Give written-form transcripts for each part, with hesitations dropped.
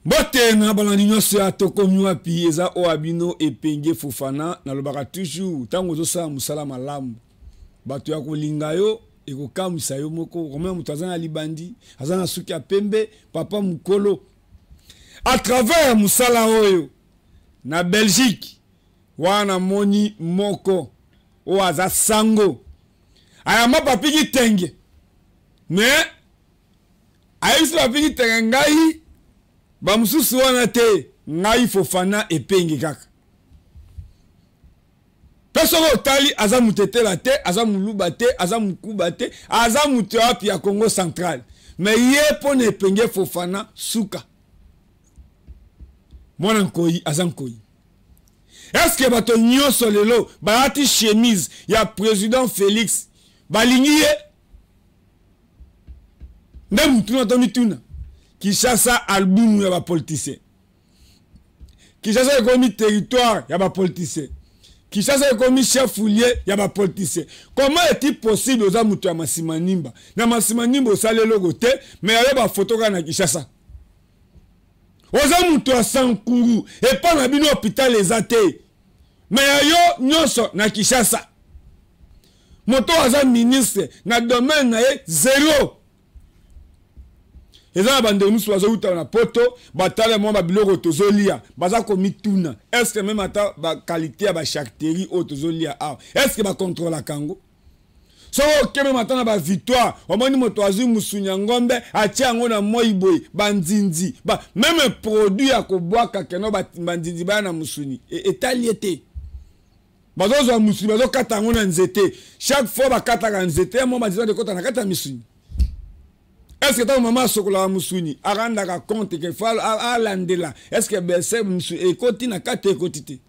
Bote na balandi nyonso ya tokomi wapi eza o abino epenge Fofana na lobaka toujours tango zosa musala malamu bato ya kolinga yo ekokamisa yo moko komema mutu azana libandi azana suki ya pembe papa mukolo à travers musala oyo na Belgique wana moni moko o aza sango ayama papiki tenge mais ayisi papiki tenge ngai ba mususu wana te ngai Fofana epenge kaka pesoko tali aza mutetela te aza muluba te aza mukuba te aza mutu wapi ya Congo Central mais ye pona epenge Fofana suka mwana nkoyi aza nkoyi. Est-ce que bato nyonso lelo balati chemise ya président Félix balingi ye nde mutuna to mituna Kinshasa album ya ba politicien Kinshasa ekomi territoire ya ba politicien Kinshasa ekomi chef foulier ya ba politicien. Comment est-il possible oza mutu ya Masimanimba na Masimanimba osale logo te mais ya ba photo kana Kinshasa oza mutu ya Sankuru et pas na bino hôpital ezate mais yo nyonso na Kinshasa moto aza ministre na domaine na ye zéro. Eza bande musu azo uta na poto batale mo ba biloko tozolia baza ko mituna est-ce que même ata ba qualité ya ba charcuterie o tozolia ah est-ce que ba contrôle la kango so keme matana ba victoire omoni moto azu musunya ngombe atia ngo na moiboy banzinzi ba même produit ya ko boaka keno ba banzinzi ba na musuni etaliete bazozo musuni bazo kata ngo na nzete chaque fois ba kata ka nzete mo ba de kota na kata misuni. Est-ce que ta maman sokola musuni aranda ka compte que fall a landela est-ce que bese musu ekoti na kata ekotite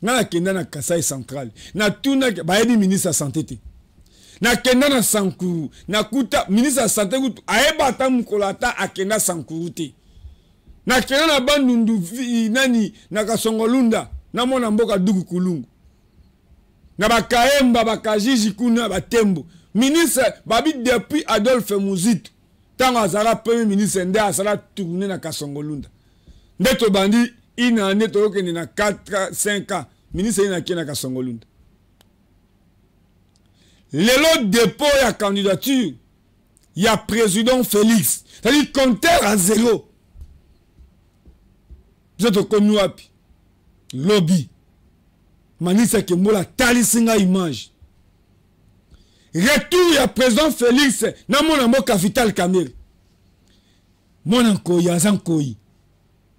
na kenda na Kasai central na tuna ba yebi ministre de santé na kenda na Sankuru na kuta ministre de santé kutu ayeba ta mukolata akenda Sankuru te na kenda na bandundu nani na Kasongolunda na mona mboka dugu kulungu na bakaemba bakajiji kuna batembo ministre babi depuis Adolphe Muzitu tango azala premier ministre nde azala tourner na Kasongolunda nde to bandi ina ane to okende na 4-5 ans ministre ina kena Kasongolunda lelo dépôt ya candidature ya président Félix c'est-à-dire compteur à zéro vous êtes connu wapi lobby manisa ke mola talisinga image retour ya président Félix na mona mboka Vital Kamerhe mona nkoyi aza nkoyi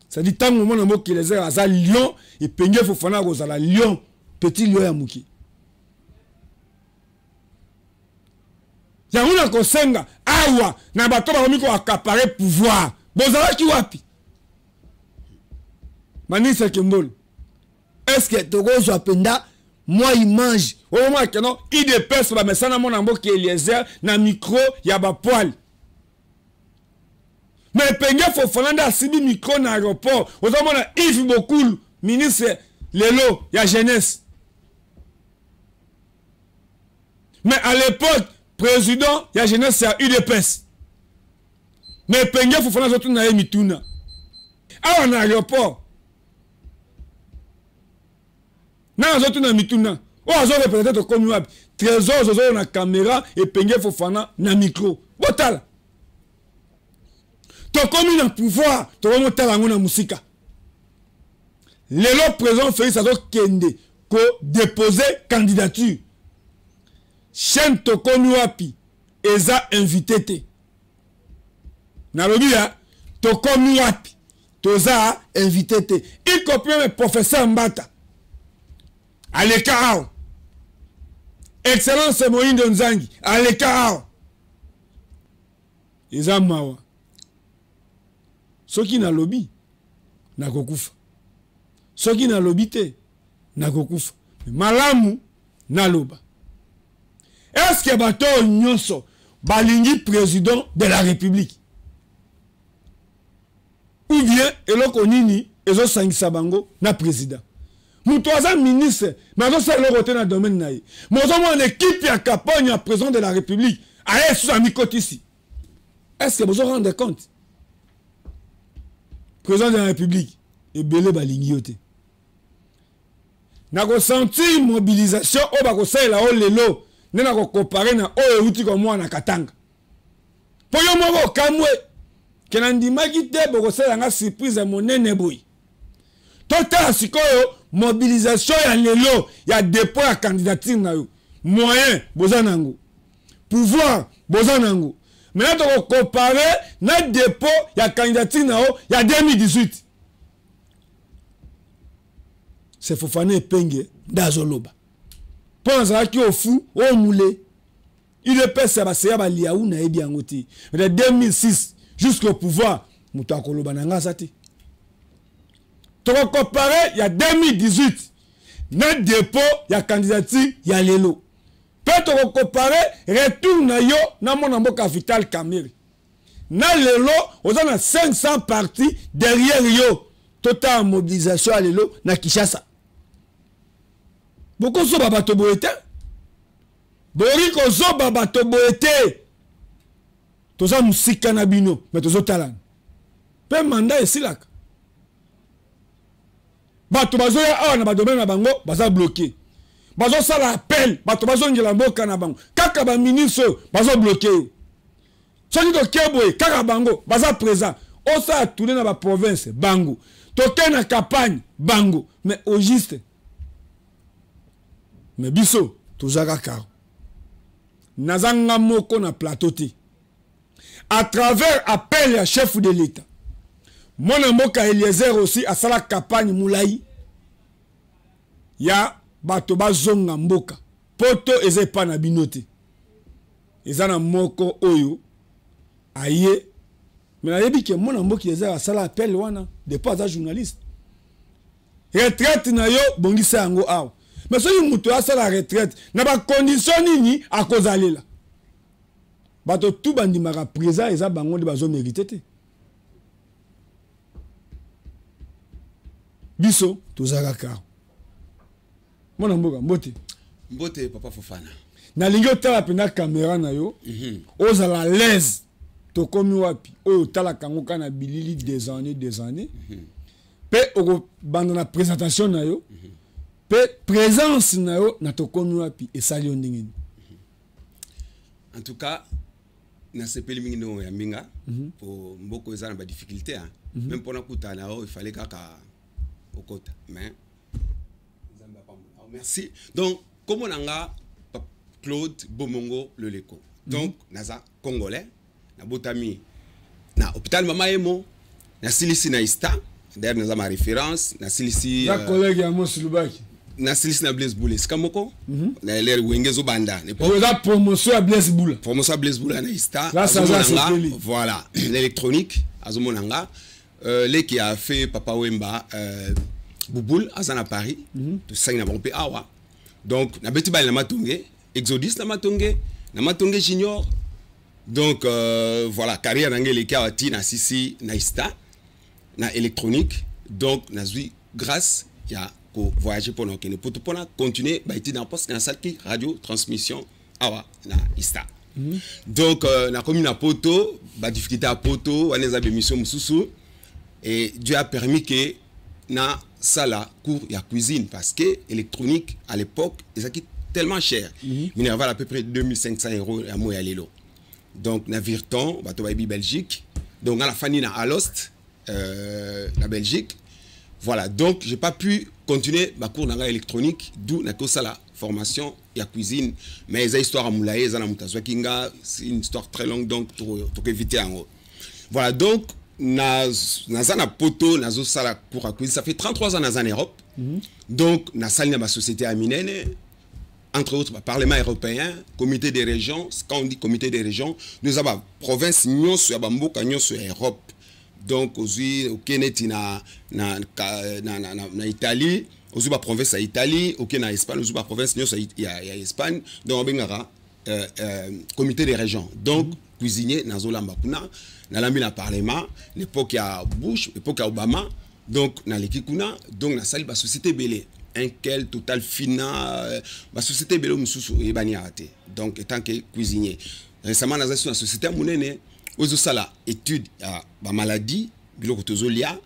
c'est-à-dire tango mona mboka les aza lion et penge Fofana kozala lion petit lion ya muki ya mona kosenga awa na bato ba komiko accaparer pouvoir bozala ki wapi manisa kembolo est-ce que togozo apenda moi image au moins que non IDPS ba mesana mon ambo qui Eliezer na micro ya ba poil mais penge Fofana nda sibi micro na aéroport ozomona Yves Bokulu ministre lelo ya jeunesse mais à l'époque président ya jeunesse ya UDPS mais penge Fofana zotu na mituna awa na aéroport na zotu na mituna o azo représenter to komi wapi trésor zozo na caméra et penge Fofana na micro botala to komi na pouvoir to motala ngo na musika lelo président Félix azo kende ko déposer candidature chaîne to komi wapi eza invité te na lobi ya to komi wapi toza invité te y compris le professeur Mbata Alekao Excellence Moïse Nzangi Alekao eza mawa soki na lobby na kokufa soki na lobby te na kokufa malamu na loba. Est-ce que bato nyonso balingi président de la République ou bien eloko nini ezo sangisa bango na président Moutoaza ministre, mais on sait le roté dans le domaine naï. Mais on a une équipe qui a campagne à président de la République. Allez, sous un micro ici. Est-ce que vous vous rendez compte? président de la République et belé balingi yote na ko sentir mobilisation o ba ko sala o lelo nena ko comparer na o euti ko mwana katanga po yo moko kamwe kenandimaki te boko sala nga surprise monene boy total sikoyo mobilisation ya lelo ya dépôt ya candidature na yo moyen bozanango pouvoir bozanango mais to comparer na dépôt ya candidature na yo ya 2018 c'est Fofana Penge d'Azoloba pense à qui au fou au moulé il est pèse à baseya ba liaou na ebi angoti de 2006 jusqu'au pouvoir mutakoloba nanga sati to comparer il y a 2018 na dépôt ya candidature ya lelo peut to comparer retour na yo na mona mboka vital Kamere na lelo ozana 500 partis derrière yo total mobilisation à lelo na Kinshasa beaucoup so babato boete bori ko so babato boete toza musika na bino mais tozo talana pe mandat esilaka bato bazoya awa na badomaine na bango baza bloqué bazo sala appel bato bazo ngela mboka na bango kaka ba ministre bazo bloqué soki to keboye kaka bango baza présent osa tourner na ba province bango toke na campagne bango mais au juste mais biso tozaka karo nazanga moko na plateau te à travers appel à chef de l'État mon mboka Eliezer aussi à sala campagne moulai ya bato bazonga mboka poto ezepa na binote ezana moko oyo aye mais nayebi ke mon mboka Eliezer à sala appel wana de pas à journaliste retraite na yo bongisa yango awa mais si vous avez la retraite, vous avez des conditions à cause de là. Bato tout bandi mara présent et ça bango de bazo mérité. Biso tozaka ka. Mona mboka mbote. Mbote papa Fofana. Na lingo tala pena caméra na yo. Oza la l'aise. To komi wapi. Oyo tala kango kana bilili des années. Pe oko banda na présentation na yo. Présence na yo na tokomi wapi esali ondingini. En tout cas na sepeli mingi no ya minga pour mboko eza na ba difficulté même pour na kuta na il fallait kaka okota mais merci donc comme on a Claude Bomongo le Leko donc naza congolais na botami na hôpital Mama Emo na silisi na ista d'ailleurs naza ma référence na silisi la collègue ya Mos Lubaki na silisi na Blaise Boule skamoko na l'air wengezo banda ne pas la promotion à Blaise Boule na ista voilà l'électronique azomonanga les qui a fait Papa Wemba Bouboule azana Paris to sang na bompe awa donc na beti bal na Matonge Exodus na Matonge junior donc voilà carrière ngeli ki awati na sisi na ista na électronique donc na zui grâce ya ko voyager pendant que ne peut pas continuer ba été dans poste na salle qui radio transmission awa na ista donc na commune à poto ba difficulté à poto wana za émission mususu et Dieu a permis que na sala cours ya cuisine parce que électronique à l'époque ils qui tellement cher minerval à peu près 2500 € à moya lelo donc na Virton bato ba Belgique donc à la fin na Alost la Belgique. Voilà, donc j'ai pas pu continuer ma cours dans électronique, d'où n'a que ça la formation et la cuisine. Mais les histoires à Moulaye, c'est une histoire très longue, donc pour éviter en haut. Voilà, donc na poto, na zo sala cours à cuisine. Ça fait 33 ans dans en Europe. Donc na salle na ma société à Minene, entre autres, Parlement européen, comité des régions. Quand on dit comité des régions, nous avons province, nous sommes à Europe. Donc aussi au Kennedy na Italie, aussi la province à Italie, au na Espagne, aussi la province à Espagne, donc on comité des régions. Donc cuisinier na zolamba kuna na lambi na parlement, l'époque à Bush, l'époque à Obama, donc na lekikuna, donc na sali ba société belé, un quel total fina ba société belé mususu ebani arate. Donc étant que cuisinier. Récemment na société munene ozo sala étude à ba maladie biloko tozolia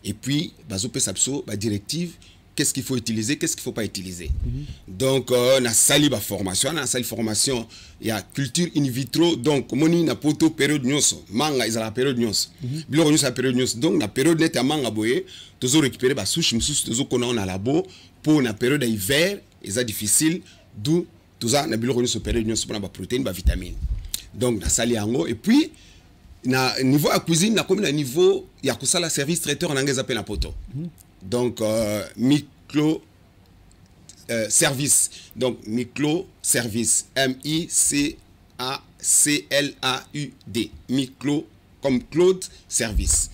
et puis bazo pesa biso ba directive qu'est-ce qu'il faut utiliser, qu'est-ce qu'il faut pas utiliser. Donc na sali ba formation, na sali formation il y a culture in vitro, donc moni na poto période nyonso manga ezala période nyonso biloko nyonso la période nyonso, donc na période net ya manga boye tozo récupérer ba souche mususu tozo kona na labo pour na période hiver eza difficile, d'où toza na biloko nyonso période nyonso pour na ba protéines ba vitamines. Donc na sali yango, et puis na niveau à cuisine na comme na niveau ya kosala service traiteur na ngeza pe na poto. Donc micro service, donc micro service, M-I-C-A-C-L-A-U-D, micro comme Claude service.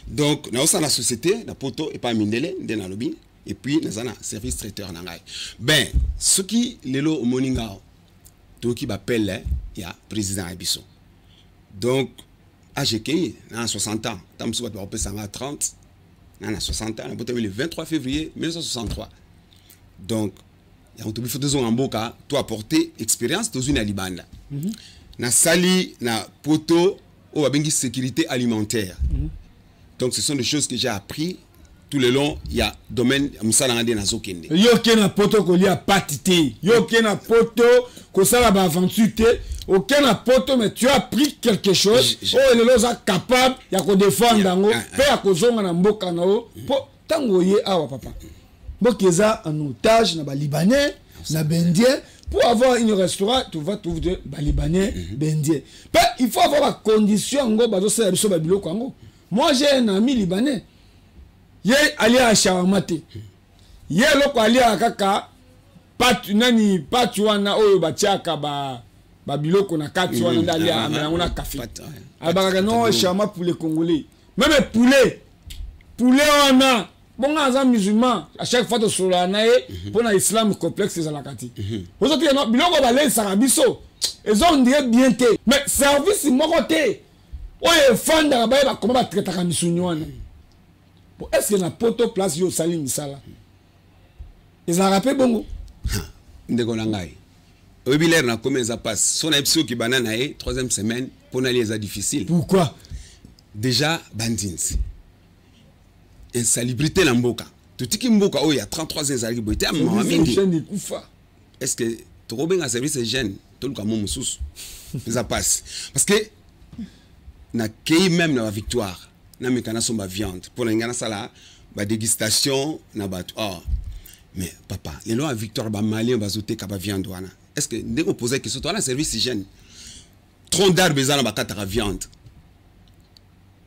Donc na osa na société na poto et pas mindele de na lobby, et puis na zana service traiteur na ngai. Ben ce qui lelo moninga to ki bapelle ya président Abisso. Donc AGK na 60 ans, tam so ba pe 30. On a 60 ans, on a le 23 février 1963. Donc, il y a deux ans en Boka, tu as apporté expérience dans une alibanda. Na sali, na poto, ou a bengi sécurité alimentaire. Donc, ce sont des choses que j'ai appris tout le long. Il y a domaine, Moussalangade na Zokende. Yo ken na poto ko li a patité. Yo ken na poto ko sala ba aventure. Aucun apôtre, mais tu as appris quelque chose. Oh, les gens sont capables, il y a qu'on défendre dango, père qu'on zonga na mboka nao. Pour tango ye awa papa. Bokeza en otage na ba libanais, na bendien. Pour avoir une restaurant, tu vas trouver ba libanais, bendien. Mais il faut avoir la condition ngo bazo se biso ba biloko ngo. Moi j'ai un ami libanais. Ye ali a shawarmate. Ye loko ali a kaka patu nani patu wana oyo batiaka ba biloko na kati wana ndali amela ngona café abaka non chama pour les Congolais, même poulet wana bonga aza musulman à chaque fois to solana e pour na islam complexe za la kati ozo te no biloko ba le sarabiso ezo ndie bien te, mais service moko te oye fanda ba ba comment ba traiter ka misunyo wana. Bon, est-ce que na poto place yo sali misala eza rappel bongo ndeko na ngai Obiler na comment ça passe. Son épisode qui banana est troisième semaine pour n'aller ça difficile. Pourquoi? Déjà bandins. Insalubrité l'amboka. Tout qui mboka oh il y a 33 insalubrité à maman mingi. Est-ce que trop bien à service jeune tout le cas mon sous. Ça passe parce que na kei même na victoire na mekana somba viande pour ngana sala ba dégustation na ba mais papa les lois victoire ba malien ba zoté ka ba viande wana. Est-ce que dès qu'on posait question, toi, un service hygiène, tronc d'arbre, ils ont la viande.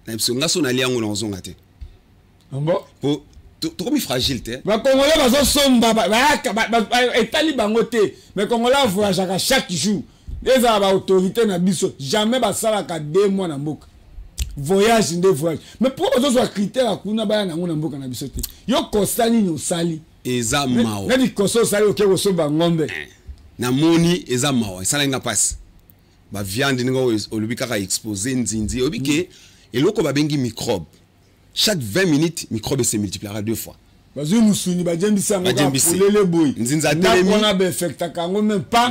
On a son allié en zonate. Bon. Pour trop fragile, tu sais. Les Congolais, ils sont talibangoté. Mais les Congolais voyagent chaque jour. Les autorités na biso jamais basala ka 2 mois na mboka. Voyage ndé voyage. Mais pourquoi ils ont critère à kuna ba na ngona mboka na biso te. Yo kostani ni osali. Eza mao. Na di koso sali okeko so ba ngombe. Na moni eza mawa sala nga passe ba viande ngo olubi kaka exposer nzinzi obike eloko ba bengi microbe chaque 20 minutes microbe se multipliera 2 fois bazu musuni ba jembisa ngo pour les boy nzinza telemi on a infecta kango même pas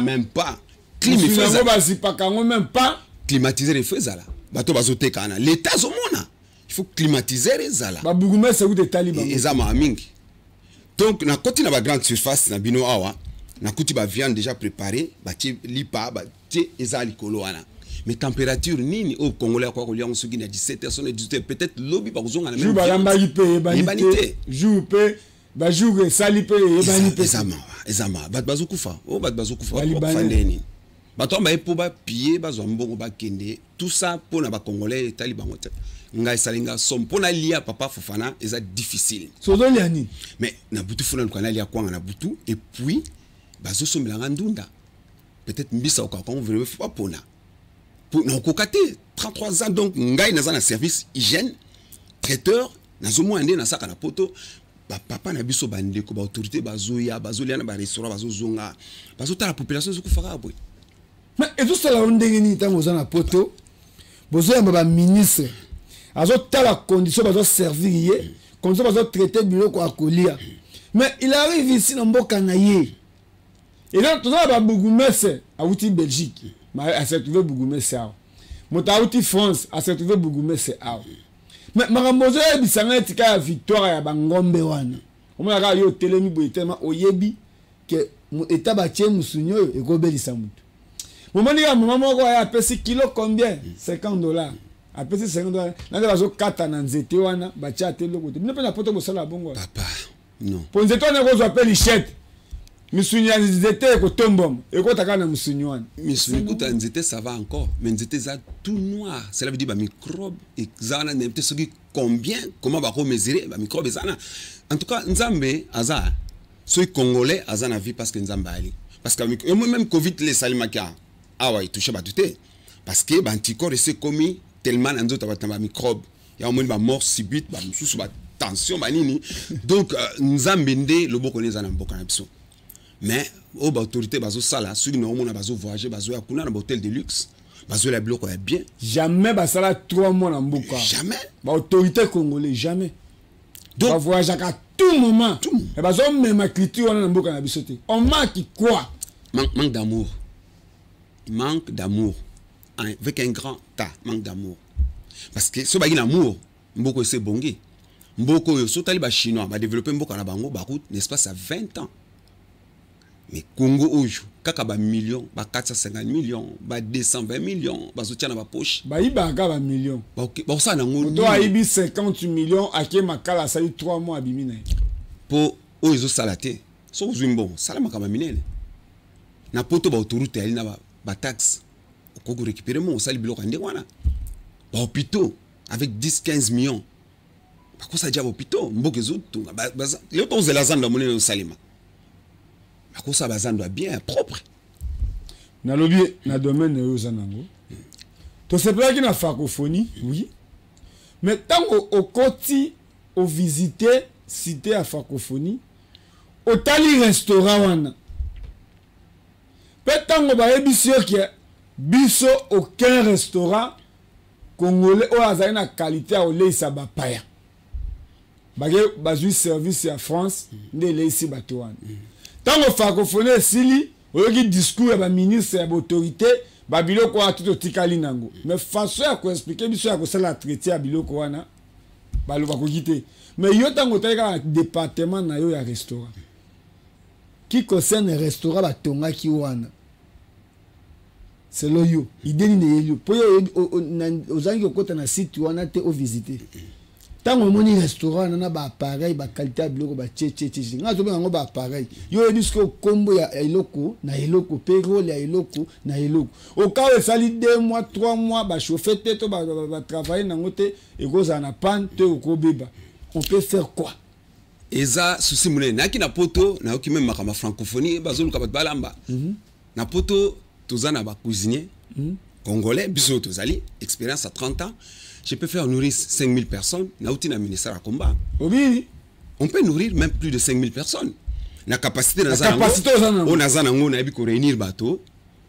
climatiseur ba zipa kango même pas climatiser les feux zala bato bazote kana l'état zomona il faut climatiser les zala ba bugume c'est où des talibans eza ma mingi. Donc na koti na ba grande surface na bino awa na kuti ba viande déjà préparée ba ti lipa ba ti eza likolo wana mais température nini au Congolais quoi ko liango sugi na 17h sonne 18h peut-être lobby ba kozonga na même ba lamba yipe banité jour pe ba jour sali pe banité ezama ba bazokufa ba bazokufa fandeni ba tomba epo ba pied ba zo mbongo ba kende tout ça pour na ba Congolais talibango te ngai salinga som pona lia papa Fofana eza difficile sozoliani mais na butu funa nkana lia kwanga na butu et puis bazo sombelanga ndunda peut-être mbisa okako veut pas pona pour na kokate 33 ans donc ngai na za service hygiène traiteur na zo moande na saka na poto ba papa na biso bande ko ba autorité bazoya bazolia na ba restaurant bazozonga bazota la population zo kufaka boy mais et tout ça la ndenge ni tango za na poto bozoya ba ministre azo tala condition bazo servir yé condition bazo traiter biloko akolia mais il arrive ici na mboka na ye. Et là, tout ça, il y a Bougoumesse à outil Belgique. À se trouver Bougoumesse à Mota outil France à se trouver Bougoumesse à mais makambozo ya bisanga etika ya victoire ya bangombe wana omona ka yo telemi boye tellement oyebi que eta batie musunyo oyo ekobelisa mutu momoni ya mama moko ya apesi kilo combien $50 apesi $50 nande bazokata na nzete wana batia ate eloko te bino mpe na poto bosala bongo papa non po nzete wana ekozwa mpe lichette misuni ya nzete ekotomboma ekotaka na musuni wana misuni kuta nzete ça va encore mais nzete za tout noir cela veut dire ba microbe exana n'importe ce qui combien comment va mesurer ba microbe exana en tout cas nzambe aza ceux congolais aza na vie parce que nzambe ali parce que même covid les salimaka ah ouais touché ba tuté parce que ba anticorps c'est commis tellement na nzoto ba microbe ya au moins ba mort subite ba mususu ba tension ba nini donc nzambe nde loboko neza na mboka na biso. Mais aux autorités bazo sala ceux qui n'ont bazo voyager bazo ya kuna na hôtel de luxe bazo la biloko ya bien jamais basala 3 mois na mboka jamais ba autorité congolais jamais donc ba voyager à tout moment et bazo même culture na mboka na biso te on manque quoi manque d'amour avec un grand tas manque d'amour parce que ce bagui l'amour mboko c'est bongé mboko yo so tali ba chinois ba développer mboka na bango ba route l'espace à 20 ans. Mais Congo ojo kaka ba millions ba 450 millions ba 220 millions ba soutien na ba poche ba ibaka ba millions ba OK ba ça na ngoni to aibi 50 millions ake makala sa 3 mois abimina po ozo salaté so uzimbo salama kama minene na poto ba autoroute ali na ba taxe ko récupérer mon sali biloko ndé wana ba hôpitaux avec 10-15 millions ba ko sa dia hôpitaux mboke zo tunga ba le to zela zanda monene salima ako sa bazando bien propre na lobby na domaine yo zanango to se plaki na francophonie oui mais tango au koti au visiter cité à francophonie au tali restaurant wana pe tango ba ebisio ki biso aucun restaurant congolais o azali na qualité à oleisa ba paya bagé bazui service à France nde leisi bato wana tango francophonie sili oyoki discours ya ba ministre ya autorité ba biloko wa tout tikali nango mais façon ya ko expliquer biso ya ko sala traiter ya biloko wana ba lo ba ko kité mais yo tango taika département na yo ya restaurant qui concerne restaurant ba tonga ki wana c'est lo yo ideni ne yo po yo ozangi okota na site wana te o visiter tango moni restaurant na ba appareil ba qualité biloko ba che nga zo benga ba appareil yo ebisko kombo ya eloko na eloko payroll ya eloko na eloko au cas où sali 2 mois 3 mois ba chauffer te to ba travailler na ngote e goza na pan te ko beba on peut faire quoi eza souci mune na ki na poto na oki même makama francophonie bazoluka ba balamba na poto tozana ba cuisinier congolais biso tozali expérience à 30 ans. Je peux faire nourrir 5000 personnes. Na outi na ministère à combat. Oui. On peut nourrir même plus de 5000 personnes. La capacité dans on a zanango na bi ko réunir bateau,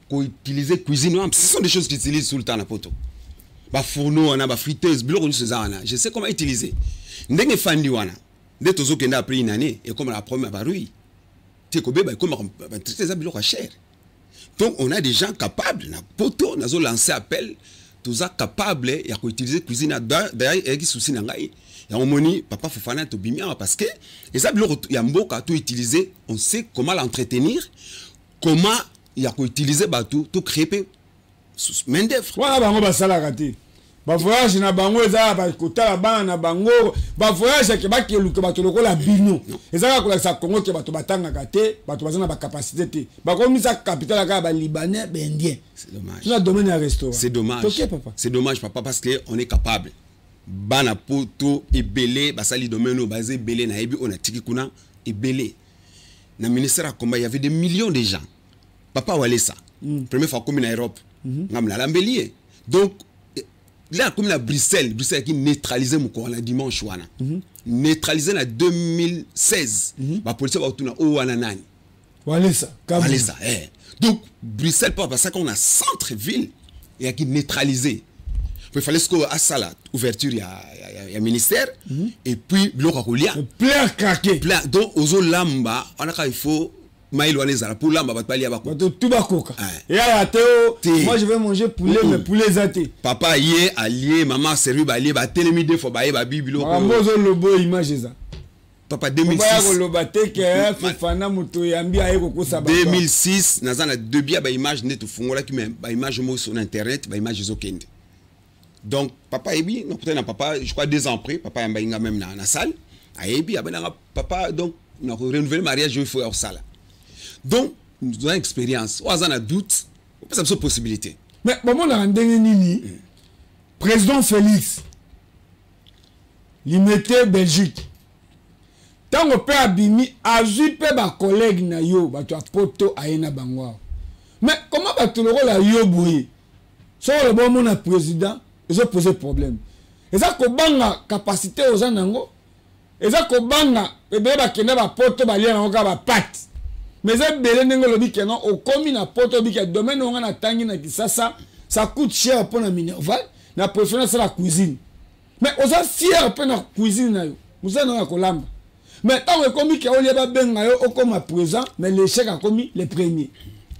ko utiliser cuisine. Ce sont des choses qu'ils utilisent tout le temps na poto. Ba fourneau on a ba friteuse, biloko ni sezana. Je sais comment utiliser. Ndenge fandi wana. Nde tozo kenda après une année et comme la première ba rui. Ti ko beba comme ba traiter ça biloko cher. Donc on a des gens capables na poto nazo lancer appel tous capables ya ko utiliser cuisine d'ailleurs et qui souci na ngai ya omoni papa Fofana to bimia parce que les abiloko ya mboka to utiliser on sait comment l'entretenir comment ya ko utiliser batou to créer main d'œuvre wana bango basala kati ba voyage na bango eza ba kotala bana na bango ba voyage ke ba keluka bato lokola bino ezaka kola sa Congo ke bato batanga kate bato bazana ba capacité te ba komisa capital ka ba libanais ba indien c'est dommage tout domaine ya restaurant c'est dommage okay, papa c'est dommage papa parce que on est capable bana poto ebele basali domaine basé belé na ebi on a tiki kuna ebele na ministère à combat il y avait des millions de gens papa walesa première fois comme en Europe ngamla lambelier donc là comme la Bruxelles qui neutralisé mon corps la dimanche wana neutralisé en 2016 ba police ba tuna o wana nani walesa donc Bruxelles pas parce qu'on a centre ville et qui neutralisé il fallait que à sala ouverture ya ministère et puis bloc à colia plein craqué plein donc aux lamba on a il faut maïloane zala pour lamba bat bali abako tout bakoka et à Théo moi je vais manger poulet mais poulet zaté papa yé allié maman servi ba allié ba telemi deux fois ba yé ba bibilo ko mozo lobo image za papa 2006 ba ko lobate ke fana muto yambi aye ko kosa ba 2006 nazana deux bia ba image neto fungola ki même ba image mo sur internet ba image zokende donc papa ebi non peut-être papa je crois 2 ans après papa yamba inga même na salle ayebi abena papa donc na renouveler mariage il faut hors salle donc nous avons expérience on a doute on peut savoir possibilité mais moment la ndenge nini président Félix limité Belgique tango pe abimi azui pe ba collègue na yo ba to poto ayena bangwa mais comment ba to la yo boye so le bon mon président ils ont posé problème et ça ko banga capacité aux anango et ça ko banga e be ba kena ba poto ba lien na ba pat mais ça belé ndenge lobi kenon au komi na poto bi ke domaine on na tangi na Kisasa ça coûte cher pour la Minerval na professionnel c'est la cuisine mais on a fier pour la cuisine na yo vous en na kolamba mais tant que komi ke oli ba benga yo o comme présent mais l'échec a commis les premiers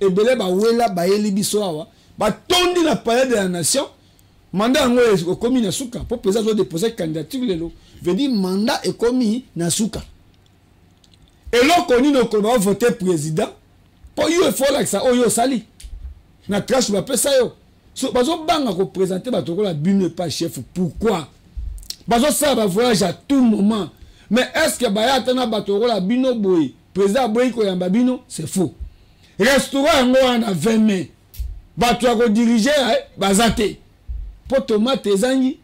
et belé ba wela ba yeli biso awa ba tondi na palais de la nation mandat ngo au komi na suka pour président zo déposer candidature lelo veut dire mandat est commis na suka. Et là, on a voté président. Pour lui, il faut que ça oyo sali. Na trash va pas ça yo. So bazo banga ko présenter ba toko la bine pas chef. Pourquoi? Bazo ça va voyage à tout moment. Mais est-ce que ba ya tana ba toko la bino boy? Président boy ko yamba bino, c'est faux. Restaurant ngo na 20 mai. Ba to ko diriger bazate. Po tomate zangi,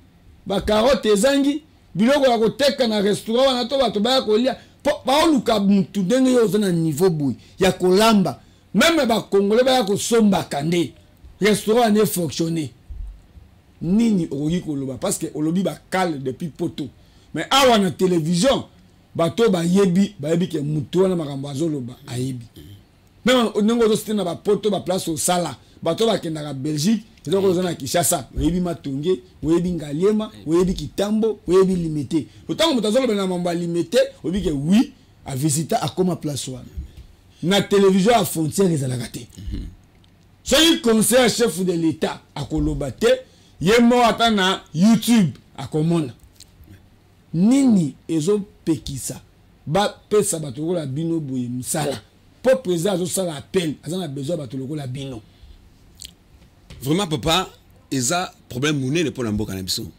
ba carotte zangi, biloko ya ko teka na restaurant na to ba to ba ko lia. Paoluka mutu ndenge yo zana niveau boy ya kolamba même ba congolais ba ko somba kande restaurant ne fonctionner nini oyi koloba parce que olobi ba kale depuis poto mais awa na télévision bato ba yebi ke mutu na makambo azoloba ayebi même ndenge zo stina ba poto ba place au sala bato ba kenda ka Belgique donc on a Kinshasa oyebi Matonge oyebi Ngaliema oyebi Kitambo oyebi limité autant que mutazolo na mamba limité oyebi que oui à visiter à comme place wana na télévision à frontière les alagate soki conseiller chef de l'état à kolobate yemo atana YouTube à komona nini ezo pekisa ba pesa bato la bino boye msala pour président zo sala appel azana besoin bato la bino. Vraiment papa eza problème monnaie pour l'amboka na biso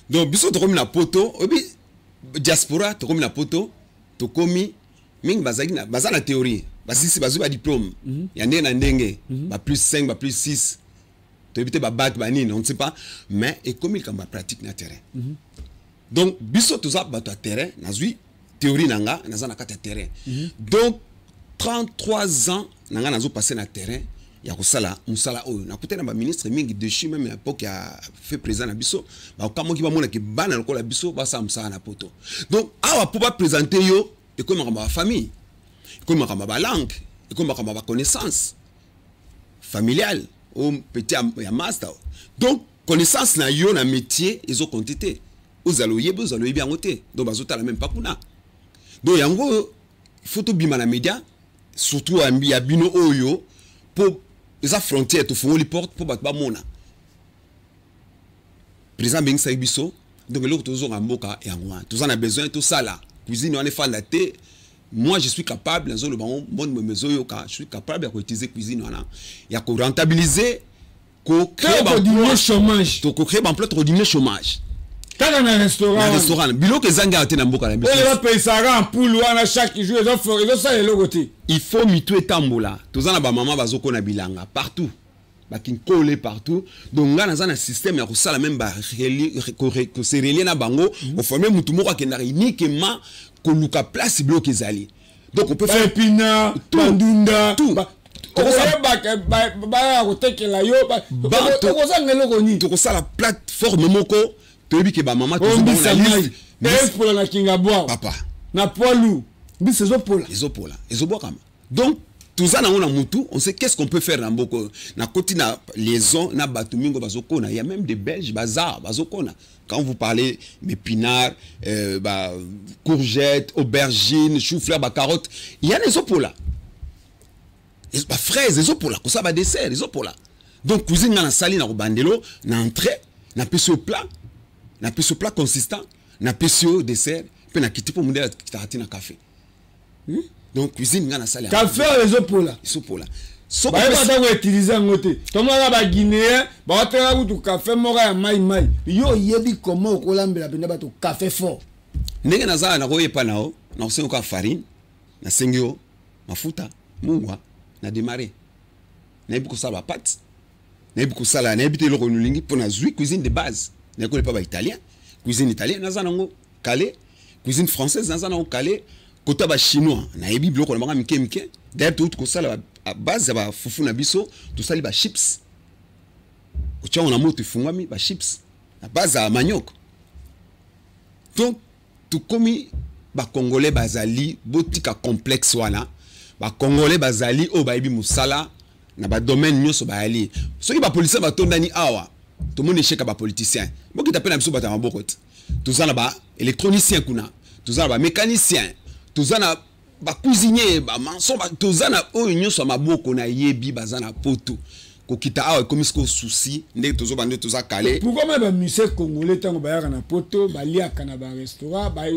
donc biso to komi na poto obi diaspora to komi na poto to komi mingi bazaki na bazana théorie basisi bazu ba diplôme ya ndenge na ndenge ba plus 5 ba plus 6 to éviter ba bac ba nini on ne sait pas mais et comme il kamba pratique na terrain donc biso to za ba to terrain na zui théorie nanga na za na kata terrain donc 33 ans nanga nazo passer na terrain ya kosala musala oyo na kutena ba ministre mingi de chi même à l'époque a fait président na biso ba kamoki ba mona ki bana lokola biso ba sa musala na poto donc awa pour ba présenter yo et comme ba famille comme ba langue et comme ba connaissance familiale au petit ya master donc connaissance na yo na métier ils ont quantité aux aloyer bien ngoté donc bazota la même pas kuna donc yango faut to bima na média surtout à bino oyo pour les frontières to font les portes pour ba mona président Beng Saibiso donc l'autre toujours en mboka et en roi tous en a besoin tout ça là cuisine on est fan la thé moi je suis capable dans le bon je suis capable d'utiliser cuisine voilà il y a qu'on rentabiliser qu'on créer un chômage to créer un plat diminuer chômage dans un restaurant bilo que zanga ate na mboka la biso on va payer ça en poule wana chaque jour ils ont ça le côté il faut mitwe tambola tozana ba maman bazoko na bilanga partout ba kinkole partout donc nga na système ya kosala même ba ko se relier na bango on former mutu moko akenda uniquement ko luka place bloc ezali donc on peut faire épina pandunda tout ba ko tekela yo ba ko sanga loko ni to kosala plateforme moko toyebi ke ba mama to na liste pour la kinga bois papa na poilu biso ezopola kama donc tout ça na mutu on sait qu'est-ce qu'on peut faire na mboko na koti na liaison na batumingo bazokona il y a même des belges bazar bazokona quand vous parlez épinards courgettes aubergines chou-fleur carottes il y a des opola ba fraise ezo pour la ko ça ba dessert ezo pour la. Donc cuisine na sali na bandelo na entrée na peso plat consistant na peso dessert pe na kiti pour mundela kitati na café. Donc cuisine na sali café ezo pour la so ba ba utiliser ngote to mona ba guinéen ba otera ku café moko ya mai yo yebi comment okolambela penda ba to café fort ndenge nazala na koyepa nao na kusengo ka farine na sengio mafuta mungwa na démarrer na yebi kosala pâte na yebi kosala na yebi te loko nulingi pour na zui cuisine de base na ko pas ba italien cuisine italienne nazala ngo calé cuisine française nazala ngo calé kota ba chinois na yebi biloko na banga mike d'ailleurs tout kosala à base ba fufu na biso tout sali ba chips ucha on a moto fungami ba chips na base à manioc. Donc tout comme ba congolais bazali botika complexe wana ba congolais bazali o ba yebi musala na ba domaine nyoso ba ali soki ba politicien ba tondani awa to moni cheka ba politicien boki tapena biso ba tambokot tuzana ba électronicien kuna tuzana ba mécanicien tuzana ba cuisinier ba manson ba tuzana o nyoso maboko na yebi bazana poto kokita awa comme ce souci ndé tozo bande toza calé pourquoi même ba musée congolais tango ba yaka na poto ba liaka na ba restaurant ba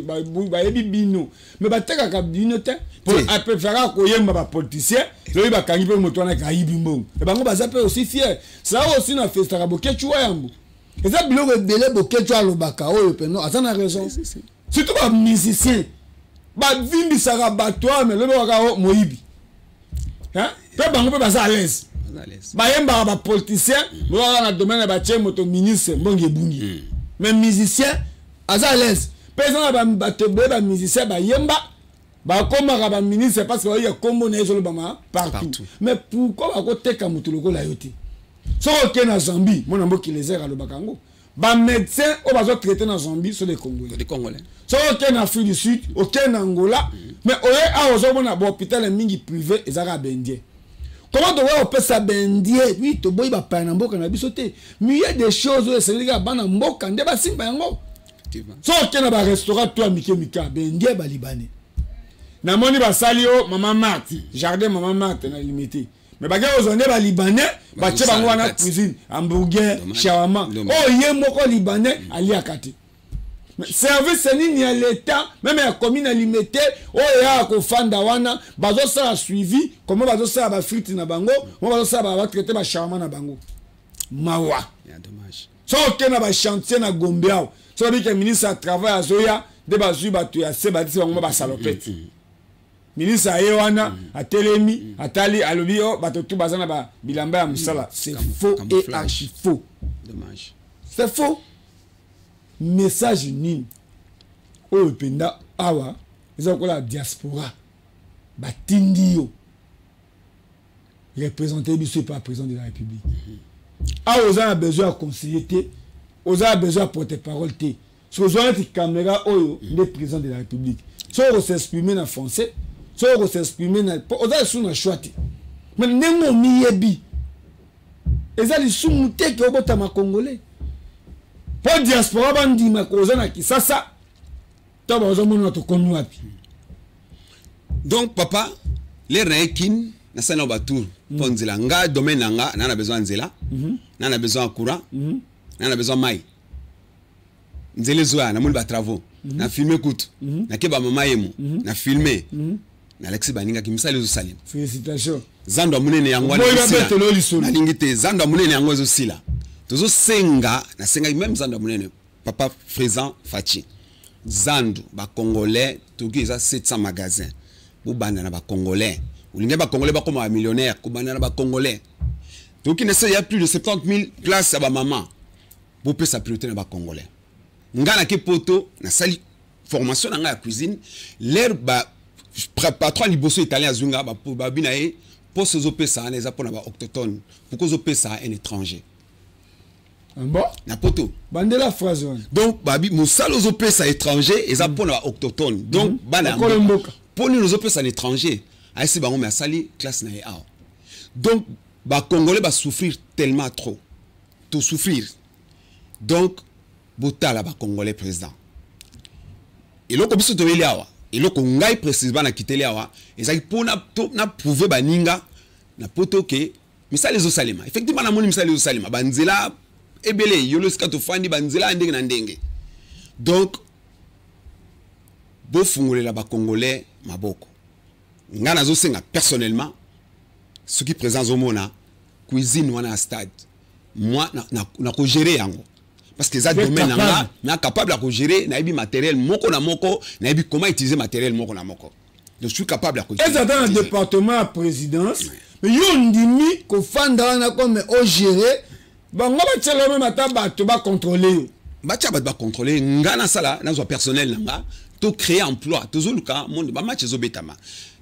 yebi bino mais ba teka ka bino te pour préférer ko yemba ba politicien lo ba kangi pe moto na ka yibi mbongo e bango ba zape aussi fier ça aussi na festa ka bokechu wa yambo eza biloko ebele bokechu alobaka oyo pe non azana raison surtout ba musicien ba vimbi saka batwa mais lo ba moyibi hein pe bango pe ba za à l'aise ba yemba ba politicien bo na domaine ba tche moto ministre mbongi ebungi mais musicien aza à l'aise président ba tebe ba musicien ba yemba ba koma ba ministre parce que il y a combo na ezolo ba partout mais pourquoi ba ko teka moto lokola yote so ke na Zambie mona mboki les airs alobaka ngo ba médecin o ba zo traiter na Zambie sur les Congolais so ke na Afrique du Sud o ke na Angola mais oye a ozo mona ba hôpital mingi privé ezaka bendie. Comment tu vois, on peut s'abendier? Oui, tu vois, il va pas en mboka na bisoté. Mais il y a des choses où c'est les gars, ban en mboka, on débat simba yango. Sauf qu'il y a un restaurant, toi, Mika, bendier, ba libanais. Na moni ba salio, maman Marthe, jardin maman Marthe, na limité. Mais ba gars, on est ba libanais, ba tche bango na cuisine, hamburger, shawarma. Oh, yé moko libanais, ali akati. Service ni à l'état même à commune limité o ya ko fanda wana bazo sa suivi comment bazo sa ba frites na bango on bazo sa ba traiter ba shawarma na bango mawa ya dommage so que na ba chantier na Gombeao so bi que ministre a travail azoya de bazu ba tu ya se ba disi bango ba salopette ministre a wana a telemi atali alobi o bato tu bazana ba bilamba ya musala c'est faux et archi faux dommage c'est faux. Message nini oyo penda awa eza ko la diaspora batindi yo représenter biso par président de la République awa oza na besoin à conseiller te oza na besoin à porte-parole te so oza na caméra oyo nde président de la République so on s'exprimer na français so on s'exprimer na oza sous na choix te mais ndenge miyebi eza lisumu te ke obota ma congolais. Pour diaspora bandi makoza na kisasa to bazo mona to konu wapi. Donc papa les rekin na sana batour ponzela nga domaine nga na besoin nzela na besoin courant na besoin mai nzele zoa na moni ba travaux na filmer kutu na ke ba mama yemu na filmer na Alexis Baninga kimisa lezo salim. Félicitations. Zando munene yango na lingite zando munene yango zo sila. Tozo senga na senga même zando munene papa Frézan Fachi zando ba congolais toki za 700 magasins bu banda na ba congolais ulinga ba congolais ba comme millionnaire ko banda na ba congolais toki ne il y a plus de 70 000 places à ba maman bu pe sa priorité na ba congolais ngana ke poto na sali formation na nga cuisine l'air ba patron liboso italien zunga ba binae pour se opesa na za pona ba autochtone pour que opesa un étranger. Bon na poto bande la phrase donc babi musalo zo pesa étranger et ça pour na autochtone donc bana pour nous zo pesa étranger ainsi bango mais sali classe na a donc ba congolais ba souffrir tellement trop tout souffrir donc botala ba congolais président et loko biso to eliawa et loko ngai précisément na kiteli awa et ça pour na prouver baninga na poto ke misali zo salima effectivement na moni misali zo salima banzela ebele yolo skato fandi banzela ndenge na ndenge donc bo fungolela ba congolais maboko nga nazo senga personnellement ce qui présente au mona cuisine wana stade moi na ko gérer yango parce que ça domaine nga na capable à gérer na ibi matériel moko na moko na ibi comment utiliser matériel moko na moko je suis capable à gérer. Et ça dans le département à présidence mais yo ndimi ko fanda na comme au gérer bango ba tshelo même ata bato ba contrôler ba tcha ba contrôler nga na sala na zo personnel nga to créer emploi to zoluka monde ba match zo betama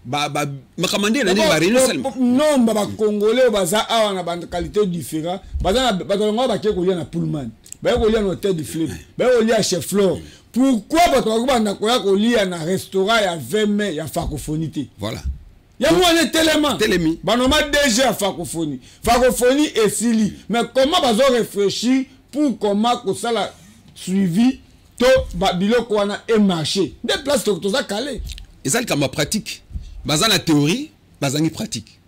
ba makamande na ba réunion seulement non ba congolais baza awa na ba qualité différent baza ba ngo ba ke ko lia na Pullman ba ko lia na hôtel du Flip ba ko lia chez Flore pourquoi ba to ba na ko lia na restaurant ya 20 mai ya francophonie voilà ya mwana telemi banoma DG à francophonie et sili mais comment bazo réfléchir pour comment ko sala suivi to ba biloko wana et marché des places to za calé ezali kama pratique baza na théorie bazangi pratique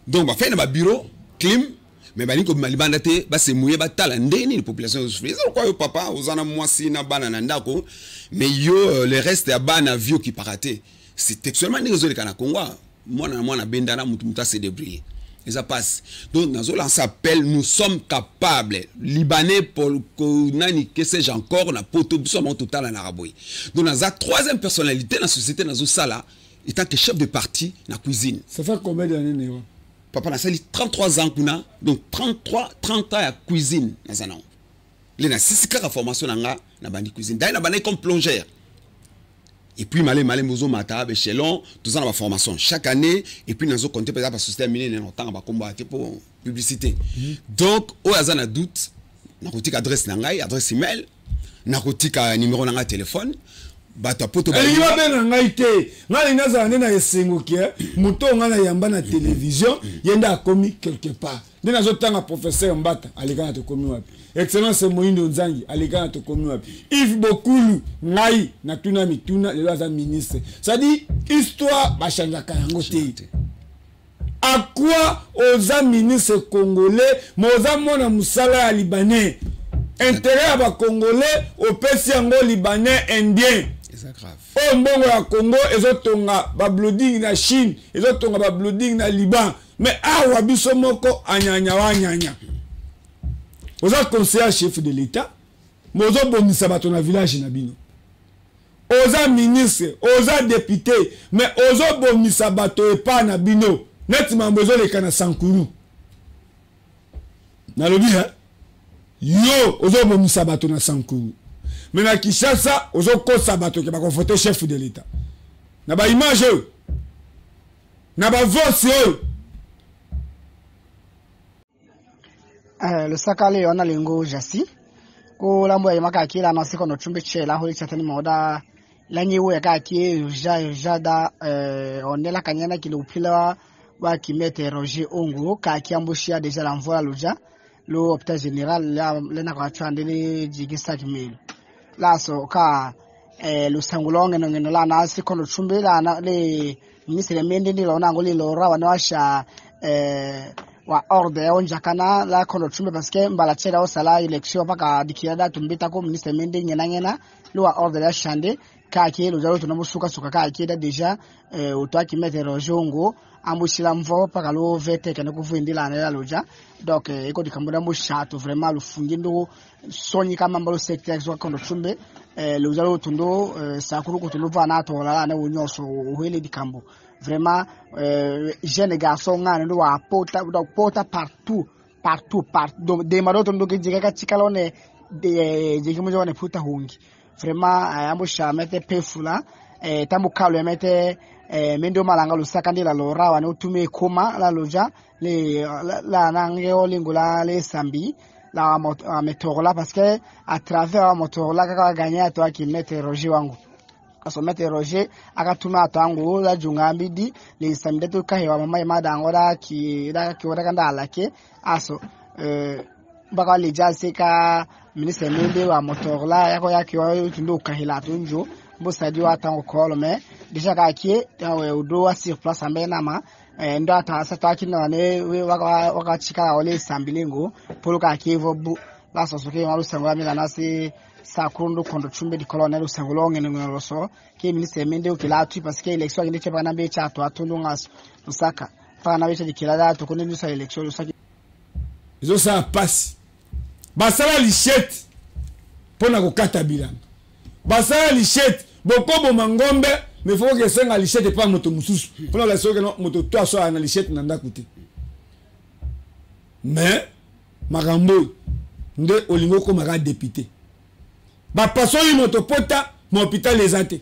donc ba fait na ba bureau clim mais bali ko malibanda te ba se mouye ba tala ndeni population souffrir quoi yo papa ozana mwasi na bana na ndako mais yo le reste ya bana vieux qui paraté c'est textuellement désolé kana Congo moi benda na muta se débrouiller et ça passe donc nazo lancer appel nous sommes capables libanais pour nani que sais-je encore na poto biso mon total en araboy donc naza troisième personnalité dans la société nazo sala étant que chef de parti na cuisine ça fait combien d'années papa na sali 33 ans kuna donc 30 ans à cuisine nazana les na sisika formation na bandi cuisine d'ailleurs na bandi comme plongeur. Et puis malé mozo mata échelon tout en la formation chaque année et puis nous avons compté par exemple la société mine en temps ba combattre pour publicité donc au azana doute na kotika adresse nangai adresse email na kotika numéro nanga téléphone bata poto ba il va ben ngai te ngai naza na esengo ke muto ngana yamba na télévision yenda komi quelque part ndena zotanga professeur Mbata alikana to komi wapi excellence Moindo Nzangi alikana to komi wapi if bokulu ngai na tuna mituna le aza ministre ça dit histoire ba chanja kango te à quoi aux ministres congolais moza mona musala ya libanais intérêt à congolais au pesi yango libanais indien c'est grave o mbongo ya Congo ezotonga ba blooding na Chine ezotonga ba blooding na Liban mais awa biso moko anyanya wanyanya oza conseiller chef de l'état mozo bomisa bato na village na bino oza ministre oza député mais ozo bomisa bato epa na bino neti mambezo leka na Sankuru na lobi yo ozo bomisa bato na Sankuru mais na Kinshasa ozo kosa bato ke ba voter chef de l'état na ba image na ba voix le sakale on a lengo jasi ko lambo ya maka kila na siko no chumbe chela holi chatani moda lanyewo ya kaki jada onela kanyana kile upila wa kimete Roger Ongo ka kiambushia déjà l'envoi loja lo hôpital général le na kwa chandele jigisa kimelo la so ka lo sangulonge no la na siko no chumbe la na le ministre mende ni la na ngoli lo rawa na washa wa ordre onja kana la kono chumbe parce que mbala chera o sala election paka dikirada tumbita ko ministre mende ngena lo wa ordre ya chande ka ke lo jalo tunamusuka suka ka ke da déjà otaki mettre rojongo ambushila mvo paka lo vete kana kuvindila na loja donc eko dikamboda mo chato vraiment lo fungindo sonyi kama mbalo secteur zo kono chumbe lo jalo tundo sakuru ko tundo vana to la na wonyoso ohele dikambo vraiment jeune garçon ngana ndo wa pota partout donc des maroto ndo ke jika chikalone de jikimo jone puta hungi vraiment ambusha mete pefula tambu kalo mete mendo malanga lusakandela lorawa no tume koma la loja le la nangeo lingula le sambi la motola parce que à travers motola kaka gagner toi qui mette Roger wangu aso mette Roger akatuma tango la jungambi di le sambi to kahewa mama imada ngora ki wada kanda alake aso baka le jase ka ministre mende wa motola yako yake wa tundo kahila tunjo mbosadi wa tango kolo me déjà ka kie odo wa sur place ambena ma ndo ata sata kina ne waka chika ole sambilingo polo ka kivo bu la sosoke malu sangwa mila nasi sa kundo kondo chumbe di colonel usangolonge ngelo so ke ministre mende ukila tu parce que élection ngene cheba na be cha to atulunga usaka fa na becha dikila da to kono sa élection usaka izo sa passe basala lichette pona ko kata bilanga basala lichette bokobo mangombe mais faut que senga lichette pas moto mususu pona la soke no moto to so na lichette na ndakuti mais magambo nde olingo ko maka député ba pasoli moto pota mon hôpital les até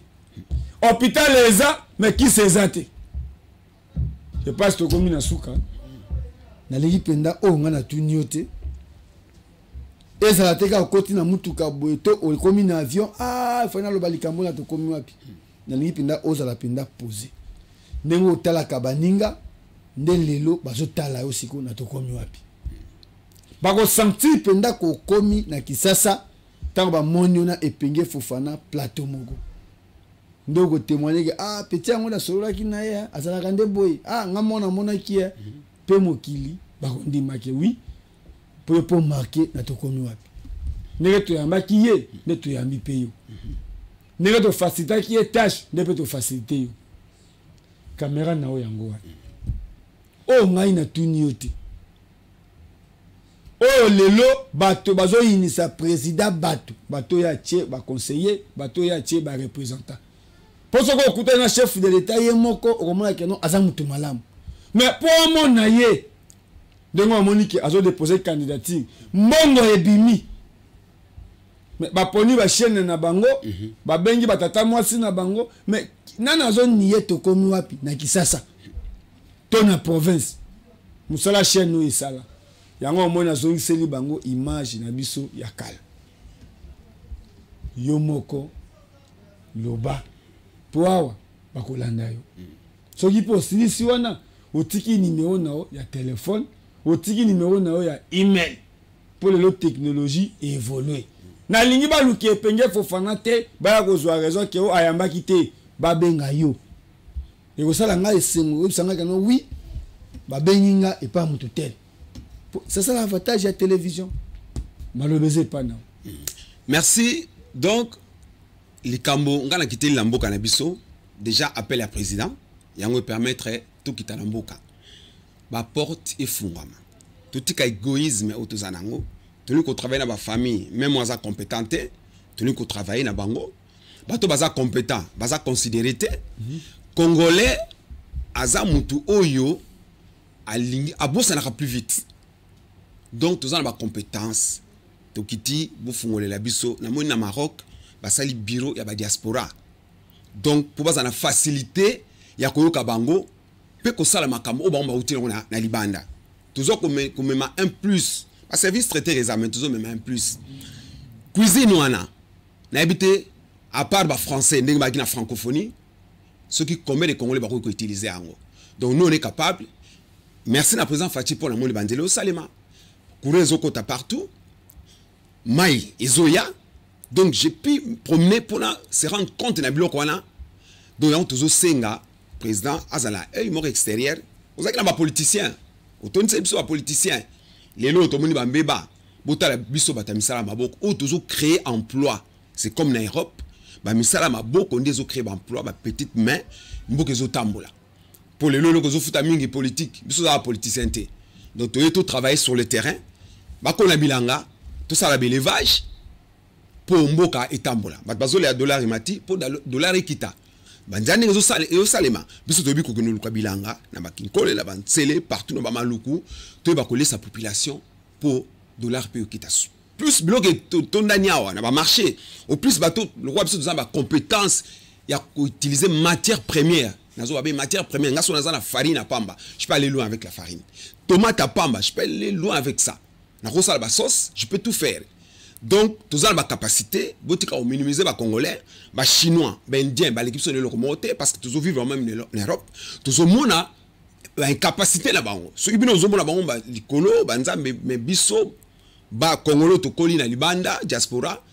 hôpital les a mais qui c'est até je passe to komi na suka na legi penda o nga na tuniote eza teka okoti na mutuka boeto o komi na avion fana lo balikambo na to komi wapi na legi penda oza la penda poser ndengo otala kabaninga nde lelo bazotala yo siko na to komi wapi bako sentir penda ko komi na Kisasa tant ba monyo na epenge Fofana plateau mogo ndoko témoigner que petit yango na solola ki na ye azala kande boy ngamona mona ki pe mokili bako ndima ke oui pour marquer na to komi wapi nege to yamba ki ye ne to yambi pe yo nege to faciliter ki ye tâche ne peut to faciliter yo caméra na o yango wa ngai na tuniote lelo bato bazo inisa président bato ya tie ba conseiller bato ya tie ba représentant pour ce ko kuta na chef de l'état ye moko okomona ke non aza mutu malamu mais pour mona ye dengo moniki azo déposer candidature mbongo ebimi mais ba poni ba chaîne na bango ba bengi batata mwasi na bango mais nana azo niye to komi wapi na Kisasa to na province musala chaîne no isala yango mona zongiseli bango image na biso ya kala yomoko loba poawa bakolanda yo soki po silisi wana otiki numéro nao ya téléphone otiki numéro nao ya email pour le technologie évoluer na lingi baluki epenge Fofana te baya kozwa raison ke o ayambaki te babenga yo ekosala nga esengo ebisanga kano oui babengi nga epa mutu tel. C'est ça l'avantage de la télévision. Malheureusement pas non. Merci. Donc, les Cambo, on a quitté l'ambo cannabiso. Déjà appel à président. Et on va permettre tout quitter l'amboka. Ma porte est fungama. Tout est égoïsme au tozanango. Tout le monde travaille dans ma famille, même moi ça compétent. Tout le monde travaille dans bango. Bato baza compétent, baza considéré. Congolais, aza mutu oyo alingi abosa na plus vite. Donc tous en compétence tokiti bufungole la biso na moni na Maroc basali bureau ya ba diaspora donc pour baza na facilité ya koyoka bango pe ko sala makambo ba uti na libanda toujours comme un plus ba service traité les amens toujours même un plus cuisine wana na habité à part ba français ndenge ba na francophonie ceux qui commet les congolais ba ko utiliser ango donc nous on est capable merci na président Fati pour la moni bandele au salema courir zokota partout mai ezoya donc j'ai pu promener pour se rendre compte na biloko wana donc on toujours senga président azala mort extérieur aux akina ba politicien autonome biso ba politicien lelo to moni ba mbeba botala biso batamisala maboko o toujours créer emploi c'est comme na Europe ba misala maboko ndezo créer emploi ba petite main mboka ezo tambola pour lelo ko zo futa mingi politique biso za politicien té donc tout travailler sur le terrain bakona bilanga tout ça la élevage pour mboka etambola bazole ya dollar imati pour dollar ekita banjani zo sale e salema biso to bi ko kenu luka bilanga na bakinkole la bansele partout na ba maluku to ba coller sa population pour dollar pe ekita plus bloqué tondaniawa na ba marché au plus bateau le roi biso za ba compétence ya utiliser matière première nazo ba matière première ngaso na farine à pamba je peux aller loin avec la farine tomate à pamba je peux aller loin avec ça na rosa la sauce je peux tout faire donc tous la capacité botika au minimiser ba congolais ba chinois ba indien ba l'équipe sur le locomotive parce que tous vivent même en Europe tous au monde une capacité là bas ceux qui bino zo mona bango ba likolo ba nzambe mais biso ba congolo to kolina libanda diaspora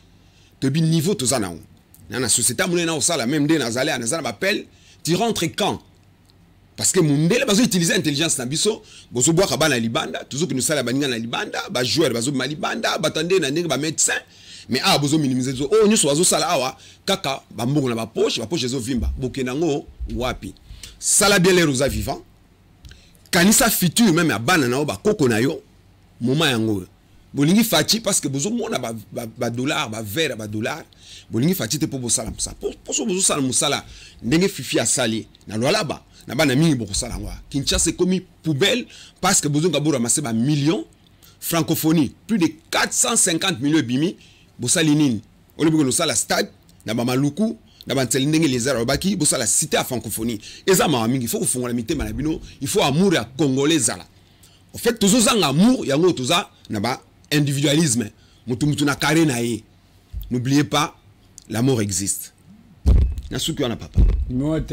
to bi niveau tous na société monena au sala même dé nazale na zala appel tu rentres quand parce que mundele bazo utiliser intelligence na biso bozo boire bana libanda toujours que nous sala baninga na libanda ba joueur bazo malibanda batande na ndenge ba médecin mais ah bozo minimiser zo oh nyoso bazo sala awa kaka ba mbongo na ba poche zo vimba bokenango wapi sala bien les rosa vivants kanisa futur même ya bana na ba koko na yo moment yango bolingi fachi parce que bozo mona ba dollar ba verre ba dollar bolingi fachi te pour bosala ça pour so bozo sala musala ndenge fifi a sali na lwa là-bas na bana mingi boko sala ngwa Kinshasa comme poubelle parce que bozo ngabura ramasser ba millions francophonie plus de 450 millions bimi bosali nini ole boko sala stade na ba maluku na ba nteli ndenge les arts baki bosala cité à francophonie eza ma mingi il faut kufungola mitema na bino il faut amour ya congolais zala en fait tozo zanga amour yango toza na ba individualisme mutu na carré na ye n'oubliez pas l'amour existe na suki wana papa numéro de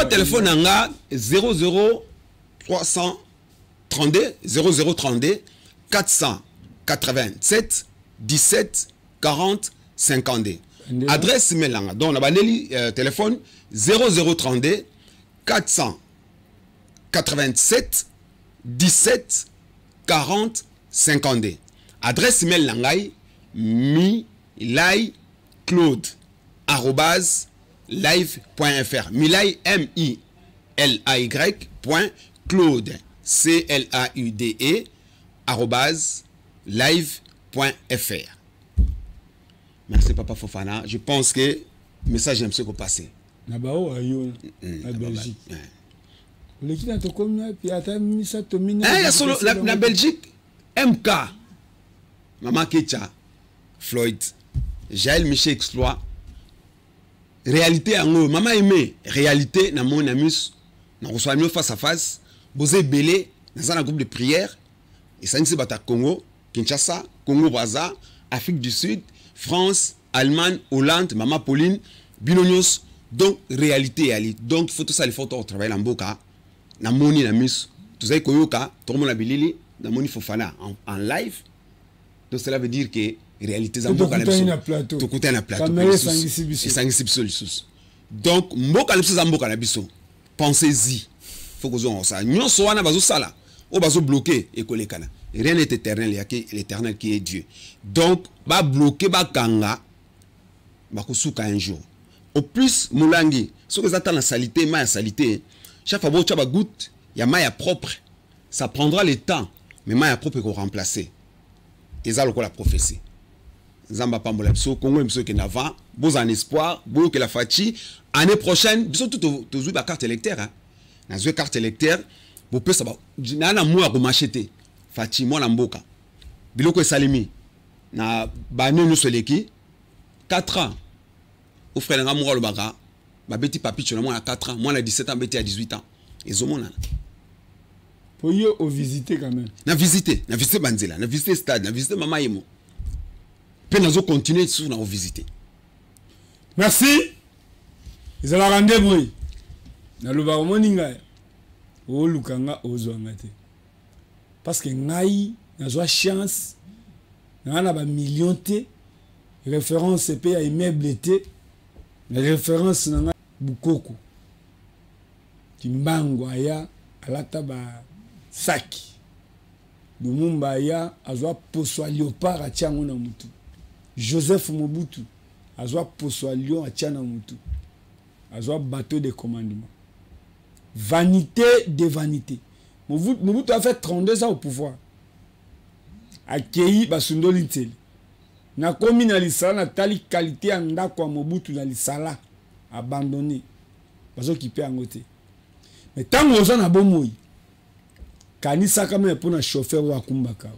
téléphone nanga 0032 487 17 40 52 adresse mail nanga donc na bandeli téléphone 0032 487 17 40 52 adresse mail nangai milay@live.fr milay milay.claude @live.fr. Merci papa Fofana, je pense que le message est un peu passé. Na bao ayo na Belgique. Le qui na to comme puis ata misa to mina. Ya solo na Belgique MK Maman Kecha Floyd Jaël Michel Exploit réalité en maman aimé réalité na mon amus na reçoit face à face bosé belé dans un groupe de prière et ça c'est bata Congo Kinshasa Congo Brazza Afrique du Sud France Allemagne Hollande maman Pauline Binonios donc réalité ali donc il faut tout ça les photos travailler en boka na moni na mus tout ça koyoka tout le monde a bilili na moni Fofana en live. Donc cela veut dire que réalité za mboka na biso to kuta na plateau donc mboka na biso za mboka na biso pensez-y faut que on ça nyonso wana bazo sala o bazo bloquer et kolekana rien n'est éternel, il y a que l'éternel qui est Dieu. Donc ba bloquer ba kanga ba kosuka un jour au plus mulangi ce que ça la salité ma salité chaque fois bo cha ba goutte ya ma propre ça prendra le temps mais ma propre qu'on remplacer. Et ça, la prophétie. Zamba Pambola, Congo, Mso Kenava, beaux en espoir, beau que la Fachi, année prochaine, bisous tout la carte électeur. Dans une carte électeur, vous pouvez savoir, n'a moi à m'acheter. Fachi, moi l'amboka. Biloko Salimi, na bané nous seleki, 4 ans. Au frère n'a moi le baga, ma petit papi, tu as moi à 4 ans, moi à 17 ans, bêti à 18 ans. Et Zomona. Pour y visiter quand même. Na visiter Banzela, na visiter stade, na visiter Mama Yemo. Puis nous continuer sur na visiter. Merci. Ils ont rendez-vous. Na luba moninga. O lukanga ozwanga te. Parce que ngai na zo chance na ba million te référence pe ya immeuble te. La référence na Bukoko. Kimbango aya alata ba Saki Lumumba ya azwa poswa léopard a tiango na mutu Joseph Mobutu azwa poswa lion a tiana mutu azwa bateau de commandement vanité de vanité Mobutu a fait 32 ans au pouvoir accueilli basundoli nteli na komi na lisala na tali qualité ya ndako ya Mobutu na lisala abandonné bazo kipe yango te mais tango oza na bomoi kanisa kama pour na chauffeur wa kumbaka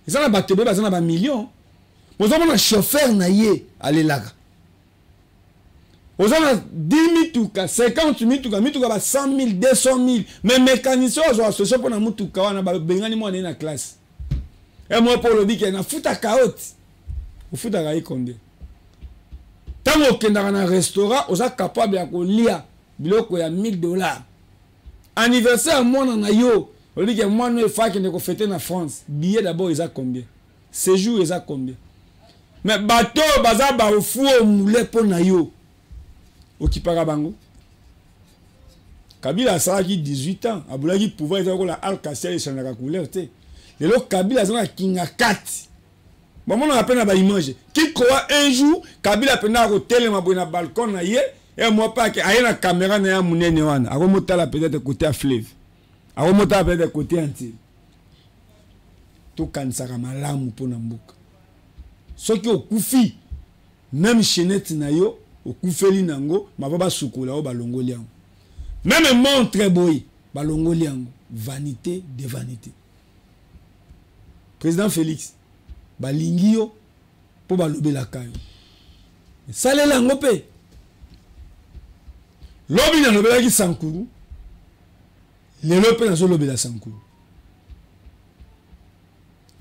ça na bato beba na ba millions ozo na chauffeur na ye alelaka ozo na 10 mituka 50 mituka ba 100 000 200 000 mais mécanicien ozo associé pour na mutuka wana ba bengani mwana na classe et moi pour le dire na futa caotte au futa ga ikonde tango okendaka na restaurant oza capable ya kolia biloko ya $1000 anniversaire mwana na yo on dit que moi nous fa qui ne ko fêter na France billet d'abord ils a combien séjour ils a combien mais bateau baza ba ofu o moulé pour na yo okipaka bango Kabila asalaki 18 ans abulaki pouvoir ezako la arc-en-ciel echangeaka couleur te lelo Kabila azalaka kinga 4 bamona apena ba image ki croit un jour Kabila pena kotelema boye na balcon na ye et moi pas que aye na caméra na ya munene wana akomotala peut-être côté à fleuve akomotala peut-être côté antil to kanisaka malamu pona mboka soki okufi même chenette na yo okufeli nango mababa sukola o balongoli yango même montre boy balongoli yango vanité de vanité président Félix balingi yo po balobela kayo salela yango pe lobi na lobela ki Sankuru lelo pe na zo lobela Sankuru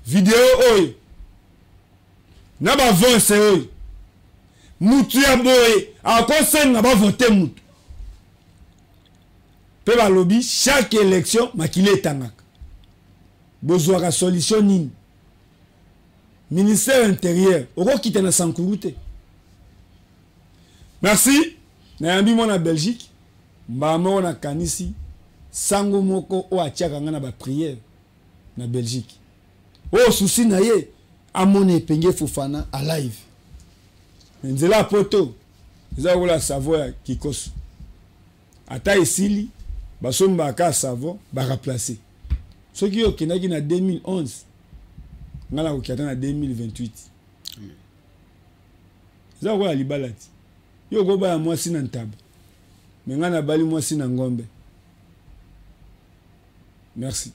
vidéo oyo na ba vonse oyo mutu ya boye akosenga ba voter mutu pe ba lobby chaque élection makile etangaka bozwaka solution nini ministère intérieur okokita na Sankuru te merci na yambi mona Belgique mbamo na kanisi sango moko o atiaka nga na ba prière na Belgique o souci na ye amone penge Fofana a live nzela poto eza kola savo ya kikoso ata esili basomba ka savo ba remplacer soki yo kinaki na 2011 ngala ko kiata na 2028 eza kola libalati yo go ba mwasi na ntaba menga na bali mwasi na ngombe merci.